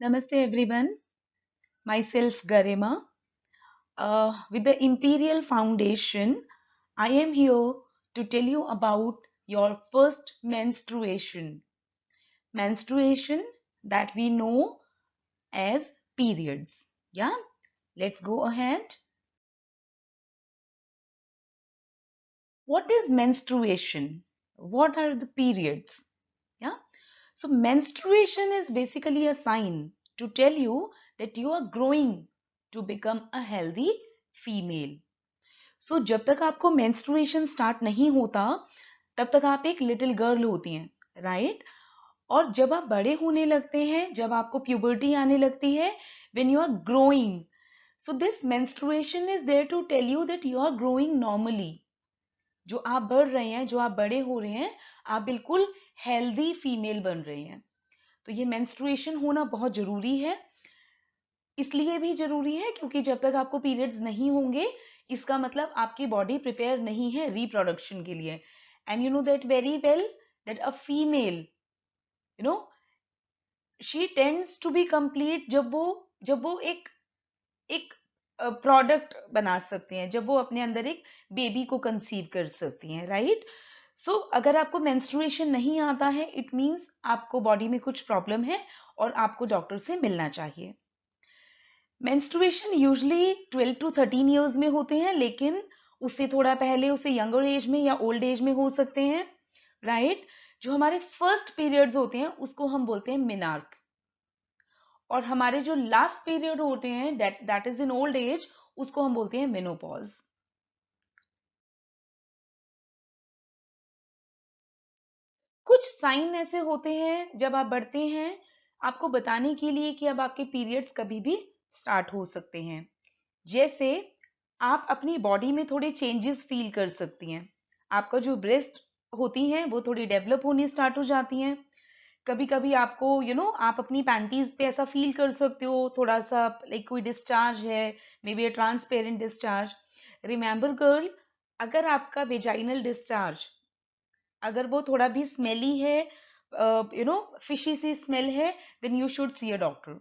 Namaste everyone, myself Garima. With the Imperial Foundation, I am here to tell you about your first menstruation. Menstruation that we know as periods. Yeah, let's go ahead. What is menstruation? What are the periods? Yeah, so menstruation is basically a sign to tell you that you are growing to become a healthy female. सो जब तक आपको menstruation start नहीं होता तब तक आप एक little girl होती हैं, राइट? और जब आप बड़े होने लगते हैं, जब आपको प्यूबर्टी आने लगती है, when you are growing, so this menstruation is there to tell you that you are growing normally. जो आप बढ़ रहे हैं, जो आप बड़े हो रहे हैं, आप बिल्कुल हेल्दी फीमेल बन रहे हैं। तो ये मेंस्ट्रुएशन होना बहुत जरूरी है। इसलिए भी जरूरी है क्योंकि जब तक आपको पीरियड्स नहीं होंगे, इसका मतलब आपकी बॉडी प्रिपेयर नहीं है रिप्रोडक्शन के लिए। And you know that very well that a female, you know, she tends to be complete जब वो एक एक प्रोडक्ट बना सकती हैं, जब वो अपने अंदर एक बेबी को कंसीव कर सकती हैं, राइट? सो अगर आपको मेंस्ट्रुएशन नहीं आता है, इट मीन्स आपको बॉडी में कुछ प्रॉब्लम है और आपको डॉक्टर से मिलना चाहिए। मेंस्ट्रुएशन यूजुअली 12 टू 13 इयर्स में होते हैं, लेकिन उससे थोड़ा पहले, उससे यंगर एज में या ओल्ड एज में हो सकते हैं, राइट? जो हमारे फर्स्ट पीरियड्स होते हैं उसको हम बोलते हैं मिनार्क, और हमारे जो लास्ट पीरियड होते हैं that is in old age, उसको हम बोलते हैं मेनोपॉज। कुछ साइन ऐसे होते हैं जब आप बढ़ते हैं, आपको बताने के लिए कि अब आपके पीरियड्स कभी भी स्टार्ट हो सकते हैं। जैसे आप अपनी बॉडी में थोड़े चेंजेस फील कर सकती हैं। आपका जो ब्रेस्ट होती हैं वो थोड़ी डेवलप होनी स्टार्ट हो जाती हैं। कभी कभी आपको आप अपनी पैंटीज पे ऐसा फील कर सकते हो, थोड़ा सा लाइक कोई डिस्चार्ज है, may be a transparent discharge. Remember girl, अगर आपका वेजाइनल डिस्चार्ज, अगर वो थोड़ा भी स्मेली है, फिशी सी स्मेल है, then you should see a doctor.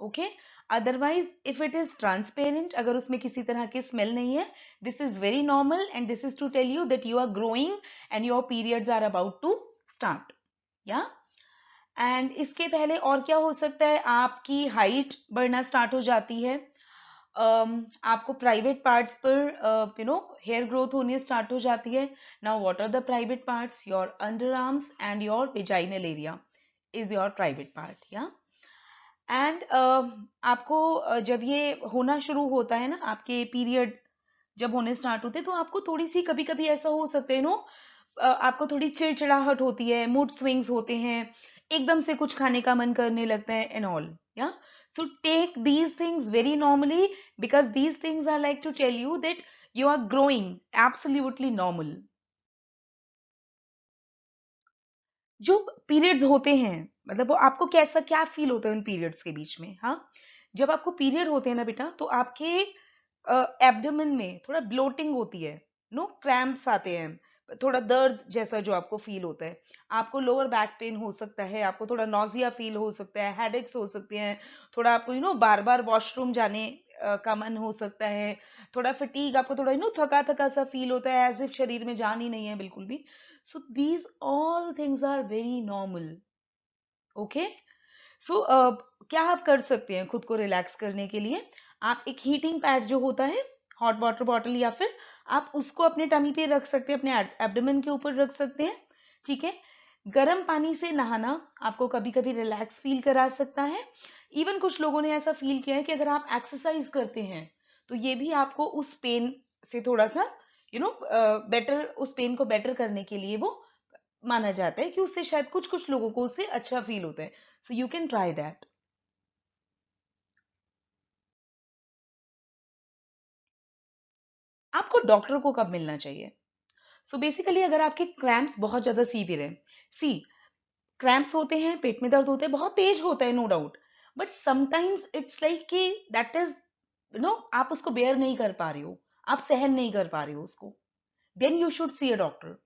Okay, otherwise if it is transparent, अगर उसमें किसी तरह की स्मेल नहीं है, this is very normal and this is to tell you that you are growing and your periods are about to start. Yeah and इसके पहले और क्या हो सकता है, आपकी हाइट बढ़ना स्टार्ट हो जाती है। आपको प्राइवेट पार्ट्स पर हेयर ग्रोथ होनी स्टार्ट हो जाती है। Now what are the private parts? Your underarms and your vaginal area is your private part. Yeah and आपको जब ये होना शुरू होता है ना, आपके पीरियड जब होने स्टार्ट होते हैं, तो आपको थोड़ी सी कभी कभी ऐसा हो सकता है आपको थोड़ी चिड़चिड़ाहट होती है, मूड स्विंग्स होते हैं, एकदम से कुछ खाने का मन करने लगता है and all. Yeah so take these things very normally, because these things are like to tell you that you are growing absolutely normal. जो पीरियड्स होते हैं, मतलब वो आपको कैसा क्या फील होता है उन पीरियड्स के बीच में? हाँ, जब आपको पीरियड होते हैं ना बेटा, तो आपके एब्डोमेन में थोड़ा ब्लोटिंग होती है, नो क्रैम्प्स आते हैं, थोड़ा दर्द जैसा जो आपको फील होता है। आपको लोअर बैक पेन हो सकता है, आपको थोड़ा नॉजिया फील हो सकता है, हेडेक्स हो सकते हैं, थोड़ा आपको बार बार वॉशरूम जाने का मन हो सकता है, थोड़ा फटीग, आपको थोड़ा थका थका सा फील होता है, एज इफ शरीर में जान ही नहीं है बिल्कुल भी। So these all things are very normal. Okay, so क्या आप कर सकते हैं खुद को रिलैक्स करने के लिए? आप एक हीटिंग पैड जो होता है, हॉट वाटर बॉटल, या फिर आप उसको अपने टमी पे रख सकते हैं, अपने एब्डोमेन के ऊपर रख सकते हैं। ठीक है, गर्म पानी से नहाना आपको कभी कभी रिलैक्स फील करा सकता है। इवन कुछ लोगों ने ऐसा फील किया है कि अगर आप एक्सरसाइज करते हैं तो ये भी आपको उस पेन से थोड़ा सा बेटर, उस पेन को बेटर करने के लिए वो माना जाता है कि उससे शायद कुछ कुछ लोगों को उससे अच्छा फील होता है। So you can try that. आपको डॉक्टर को कब मिलना चाहिए? सो बेसिकली अगर आपके क्रैम्प्स बहुत ज्यादा सीवियर है, सी, क्रैम्प्स होते हैं, पेट में दर्द होता है, बहुत तेज होता है, no doubt, but sometimes it's like कि दैट इज आप उसको बेयर नहीं कर पा रहे हो, आप सहन नहीं कर पा रहे हो उसको, then you should see a doctor.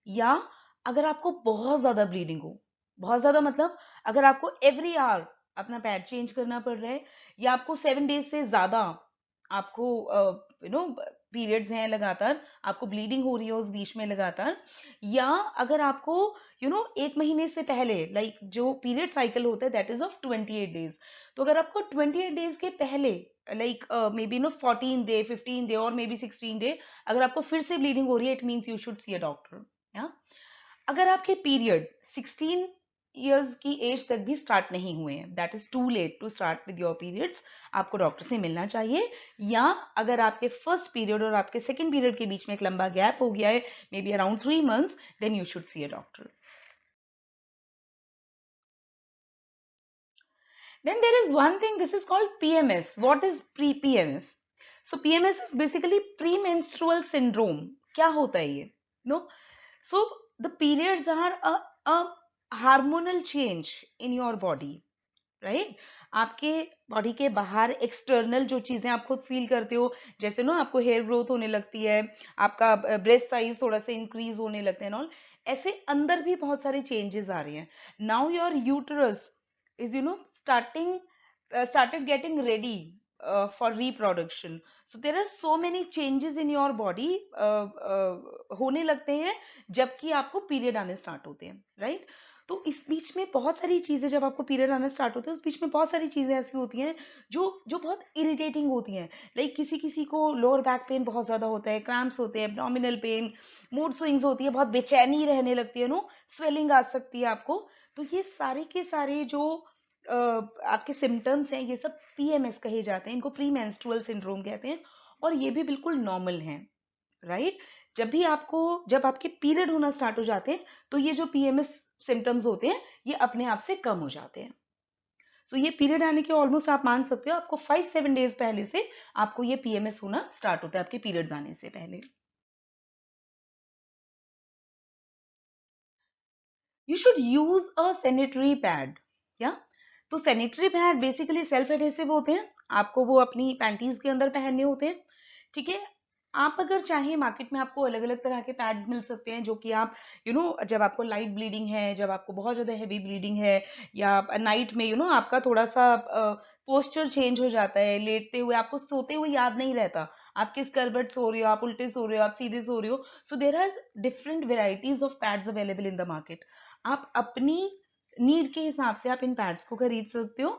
Yeah अगर आपको बहुत ज्यादा ब्लीडिंग हो, बहुत ज्यादा मतलब अगर आपको एवरी आवर अपना पैड चेंज करना पड़ रहा है, या आपको 7 डेज से ज्यादा आपको पीरियड्स हैं लगातार, आपको ब्लीडिंग हो रही है उस बीच में लगातार, या अगर आपको 1 महीने से पहले, लाइक जो पीरियड साइकिल होता है दैट इज ऑफ 28 डेज, तो अगर आपको 28 डेज के पहले, like may be 14 day, 15 day और मे बी 16 डे, अगर आपको फिर से ब्लीडिंग हो रही है, it means you should see a doctor. Yeah अगर आपके पीरियड 16 इयर्स की एज तक भी स्टार्ट नहीं हुए हैं, that is too late to start with your periods, आपको डॉक्टर से मिलना चाहिए। या अगर आपके फर्स्ट पीरियड और आपके सेकेंड पीरियड के बीच में एक लंबा गैप हो गया है, maybe around 3 months, then you should see a doctor. Then there is one thing, this is called PMS. What is PMS? So PMS is basically premenstrual syndrome. क्या होता है ये? No? So the periods are a hormonal change in your body, right? आपके body के बाहर external जो चीजें आप खुद फील करते हो, जैसे ना आपको हेयर ग्रोथ होने लगती है, आपका ब्रेस्ट साइज थोड़ा सा इंक्रीज होने लगता है, ऑल ऐसे अंदर भी बहुत सारे चेंजेस आ रहे हैं। Now your uterus is started getting ready for reproduction, so there are so many changes in your body होने लगते हैं जबकि आपको पीरियड आने स्टार्ट होते हैं, राइट? तो इस बीच में बहुत सारी चीजें, जब आपको पीरियड आना स्टार्ट होता है उस बीच में बहुत सारी चीजें ऐसी होती हैं जो जो बहुत इरिटेटिंग होती हैं, लाइक किसी किसी को लोअर बैक पेन बहुत ज्यादा होता है, क्रैम्प्स होते हैं, एब्डोमिनल पेन, मूड स्विंग्स होती है, बहुत बेचैनी रहने लगती है, स्वेलिंग आ सकती है आपको। तो ये सारे के सारे जो आपके सिम्टम्स हैं, ये सब पीएमएस कहे जाते हैं, इनको प्री मेंस्ट्रुअल सिंड्रोम कहते हैं, और ये भी बिल्कुल नॉर्मल हैं, राइट? जब आपके पीरियड होना स्टार्ट हो जाते हैं तो ये जो पीएमएस सिम्टम्स होते हैं ये अपने आप से कम हो जाते हैं। सो ये पीरियड आने के ऑलमोस्ट आप मान सकते हो आपको 5-7 डेज पहले से आपको ये पीएमएस होना स्टार्ट होता है, आपके पीरियड्स आने से पहले। You should use a sanitary pad. या तो sanitary pad basically self adhesive होते हैं, आपको वो अपनी पैंटीज के अंदर पहनने होते हैं, ठीक है? आप अगर चाहें, मार्केट में आपको अलग अलग तरह के पैड्स मिल सकते हैं जो कि आप जब आपको लाइट ब्लीडिंग है, जब आपको बहुत ज्यादा हैवी ब्लीडिंग है, या नाइट में आपका थोड़ा सा पोस्चर चेंज हो जाता है, लेटते हुए आपको सोते हुए याद नहीं रहता आप किस करवट सो रहे हो, आप उल्टे सो रहे हो, आप सीधे सो रहे हो, so there are different varieties of pads available in the market. आप अपनी नीड के हिसाब से आप इन पैड्स को खरीद सकते हो।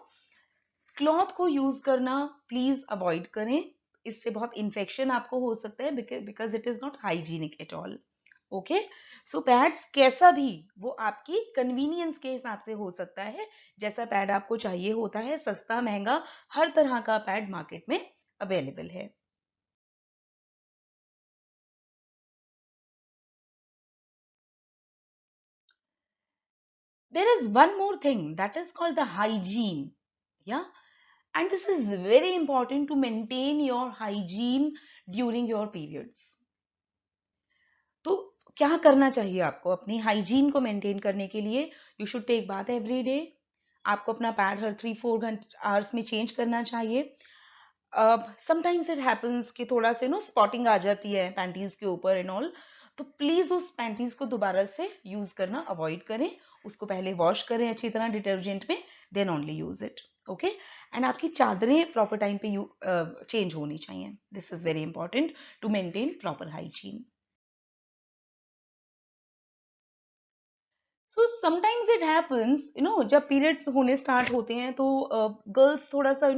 क्लॉथ को यूज करना प्लीज अवॉइड करें, इससे बहुत इन्फेक्शन आपको हो सकता है, because it is not hygienic at all. Okay, so pads कैसा भी वो आपकी कन्वीनियंस के हिसाब से हो सकता है, जैसा पैड आपको चाहिए होता है, सस्ता महंगा हर तरह का पैड मार्केट में अवेलेबल है। There is one more thing that is called the hygiene. Yeah, and this is very important to maintain your hygiene during your periods. तो क्या करना चाहिए आपको अपनी हाइजीन को मेंटेन करने के लिए? You should take bath every day. आपको अपना पैड हर 3-4 आवर्स में चेंज करना चाहिए। समटाइम्स इट हैपन्स कि थोड़ा से स्पॉटिंग आ जाती है पैंटीज के ऊपर एंड ऑल, तो प्लीज उस पैंटीज को दोबारा से यूज करना अवॉइड करें, उसको पहले वॉश करें अच्छी तरह डिटर्जेंट में, then only use it. Okay, and आपकी चादरें प्रॉपर टाइम पे चेंज होनी चाहिए, this is very important to maintain proper hygiene. So sometimes it happens, जब पीरियड होने स्टार्ट होते हैं तो गर्ल्स थोड़ा सा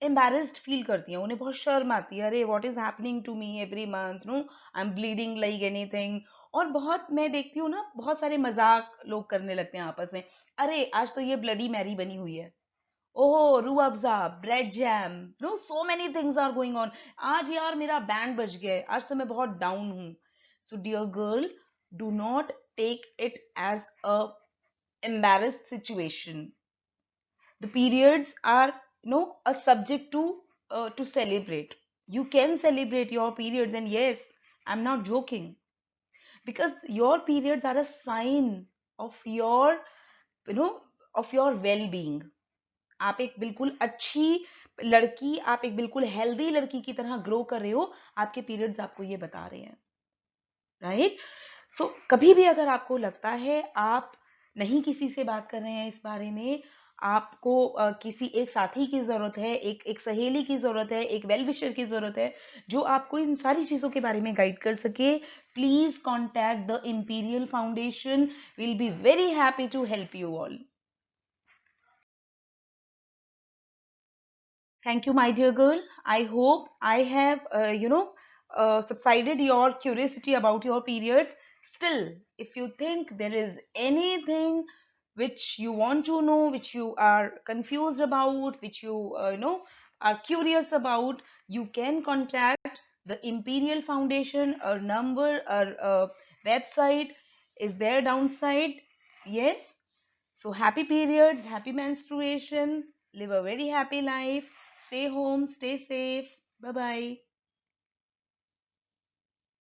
एम्बेरस्ड फील करती हैं, उन्हें बहुत शर्म आती है, अरे what is happening to me every month, I am bleeding like anything. और बहुत मैं देखती हूँ ना, बहुत सारे मजाक लोग करने लगते हैं आपस में, अरे आज तो ये ब्लडी मैरी बनी हुई है, ओहो Rooh Afza, bread jam, so many things are going on, आज यार मेरा बैंड बज गया है, आज तो मैं बहुत डाउन हूँ। So dear girl, do not take it as a embarrassed situation. The periods are a subject to celebrate. You can celebrate your periods, and yes, I'm not joking, because your periods are a sign of your you know of your well being. आप एक बिल्कुल अच्छी लड़की, आप एक बिल्कुल healthy लड़की की तरह ग्रो कर रहे हो, आपके पीरियड्स आपको ये बता रहे हैं, राइट? सो कभी भी अगर आपको लगता है आप नहीं किसी से बात कर रहे हैं इस बारे में, आपको किसी एक साथी की ज़रूरत है, एक एक सहेली की ज़रूरत है, एक वेल विशर की ज़रूरत है, जो आपको इन सारी चीज़ों के बारे में गाइड कर सके, please contact the Imperial Foundation. Will be very happy to help you all. Thank you, my dear girl. I hope I have, subsided your curiosity about your periods. Still, if you think there is anything which you want to know, which you are confused about, which are curious about, you can contact the Imperial Foundation. Our number, our website is there downside. Yes. So happy periods, happy menstruation, live a very happy life, stay home, stay safe. Bye bye.